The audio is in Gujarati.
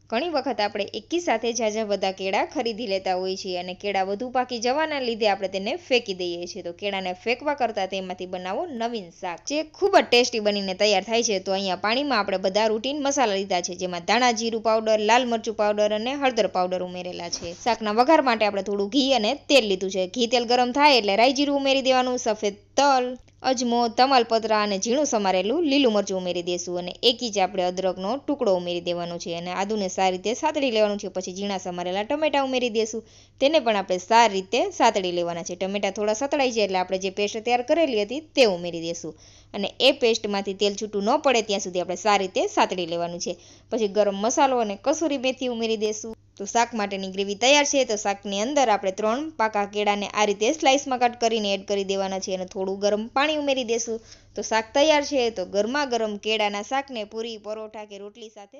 ઘણી વખત આપણે એકી સાથે ઝાઝા બધા કેળા ખરીદી લેતા હોઈએ છીએ અને કેળા વધુ પાકી જવાના લીધે આપણે તેને ફેંકી દઈએ છીએ. તો કેળાને ફેંકવા કરતાં તેમાંથી બનાવો નવીન શાક, જે ખૂબ જ ટેસ્ટી બનીને તૈયાર થાય છે. તો અહીંયા પાણીમાં આપણે બધા રૂટીન મસાલા લીધા છે, જેમાં ધાણા જીરું પાવડર, લાલ મરચું પાવડર અને હળદર પાવડર ઉમેરેલા છે. શાકના વઘાર માટે આપણે થોડું ઘી અને તેલ લીધું છે. ઘી તેલ ગરમ થાય એટલે રાઈ જીરું ઉમેરી દેવાનું, સફેદ તલ, અજમો, તમાલપત્ર અને ઝીણું સમારેલું લીલું મરચું ઉમેરી દેશું અને એક ઇંચ આપણે અદરકનો ટુકડો ઉમેરી દેવાનો છે અને આદુને સારી રીતે સાતળી લેવાનું છે. પછી ઝીણા સમારેલા ટમેટા ઉમેરી દેશું, તેને પણ આપણે સારી રીતે સાતળી લેવાના છે. ટમેટા થોડા સતળાઈ જાય એટલે આપણે જે પેસ્ટ તૈયાર કરેલી હતી તે ઉમેરી દેશું અને એ પેસ્ટમાંથી તેલ છૂટું ન પડે ત્યાં સુધી આપણે સારી રીતે સાતળી લેવાનું છે. પછી ગરમ મસાલો અને કસૂરી મેથી ઉમેરી દેશું. તો શાક માટેની ગ્રેવી તૈયાર છે. તો શાકની અંદર આપણે 3 પાકા કેળાને આ રીતે સ્લાઇસમાં કટ કરીને એડ કરી દેવાના છે અને થોડું ગરમ પાણી ઉમેરી દેશું. તો શાક તૈયાર છે. તો ગરમા ગરમ કેળાના શાકને પૂરી, પરોઠા કે રોટલી સાથે